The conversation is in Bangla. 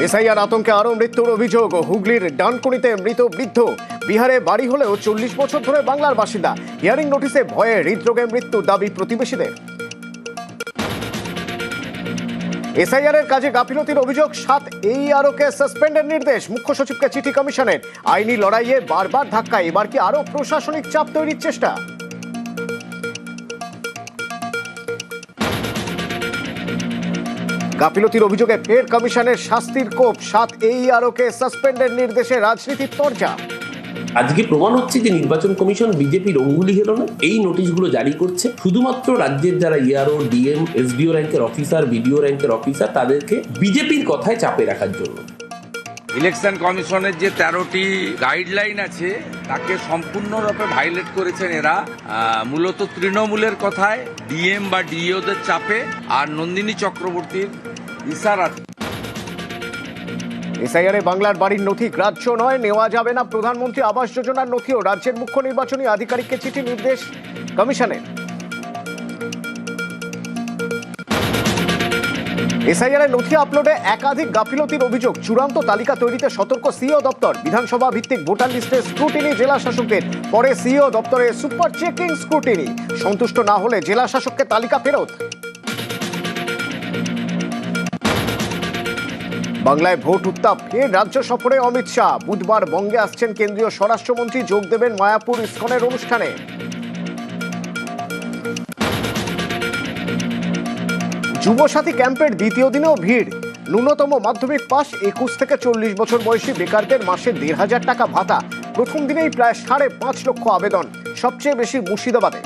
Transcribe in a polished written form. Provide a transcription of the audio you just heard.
এসআইআর আতঙ্কে আরো মৃত্যুর অভিযোগ। হুগলির ডানকুনিতে মৃত বৃদ্ধ। বিহারে বাড়ি হলেও 40 বছর ধরে বাংলার বাসিন্দা। হিয়ারিং নোটিশে ভয়ে হৃদরোগে মৃত্যুর দাবি প্রতিবেশীদের। এসআইআর এর কাজে গাফিলতির অভিযোগ। 7 AERO-কে সাসপেন্ডের নির্দেশ। মুখ্য সচিবকে চিঠি কমিশনের। আইনি লড়াইয়ে বারবার ধাক্কা। এবার কি আরো প্রশাসনিক চাপ তৈরির চেষ্টা? গাফিলতির অভিযোগে ফের কমিশনের শাস্তির কোপ। 7 AERO-কে সাসপেন্ডের নির্দেশে রাজনীতির তরজা। আজকে প্রমাণ হচ্ছে যে নির্বাচন কমিশন বিজেপির অঙ্গুলি হেলো না, এই নোটিশগুলো জারি করছে শুধুমাত্র রাজ্যের যারা ইআরও, ডিএম, এসডিও র্যাঙ্কের অফিসার, বিডিও র্যাঙ্কের অফিসার, তাদেরকে বিজেপির কথায় চাপে রাখার জন্য। ইলেকশন কমিশনের যে 13টি গাইডলাইন আছে তাকে সম্পূর্ণরূপে ভাইলেট করেছেন এরা। মূলত তৃণমূলের কথায়, ডিএম বা ডিইওদের চাপে আর নন্দিনী চক্রবর্তীর ইশারা। এসআইআরে বাংলার বাড়ির নথি গ্রাহ্য নয়, নেওয়া যাবে না প্রধানমন্ত্রী আবাস যোজনার নথিও। রাজ্যের মুখ্য নির্বাচনী আধিকারিককে চিঠি, নির্দেশ কমিশনের। এসআইআর নথি আপলোডে একাধিক গাফিলতির অভিযোগ। চূড়ান্ত তালিকা তৈরিতে সতর্ক সিইও দপ্তর। বিধানসভা ভিত্তিক ভোটার লিস্টে স্ক্রুটিনি জেলা শাসকের। পরে সিইও দপ্তরে সুপার চেকিং স্ক্রুটিনি। সন্তুষ্ট না হলে জেলা শাসককে তালিকা ফেরত। বাংলায় ভোট উত্তাপ। ফের রাজ্য সফরে অমিত শাহ। বুধবার বঙ্গে আসছেন কেন্দ্রীয় স্বরাষ্ট্রমন্ত্রী। যোগ দেবেন মায়াপুর ইসকনের অনুষ্ঠানে। যুবসাথী ক্যাম্পের দ্বিতীয় দিনেও ভিড়। ন্যূনতম মাধ্যমিক পাস 21 থেকে 40 বছর বয়সী বেকারদের মাসে 1,500 টাকা ভাতা। প্রথম দিনেই প্রায় 5.5 লক্ষ আবেদন। সবচেয়ে বেশি মুর্শিদাবাদে।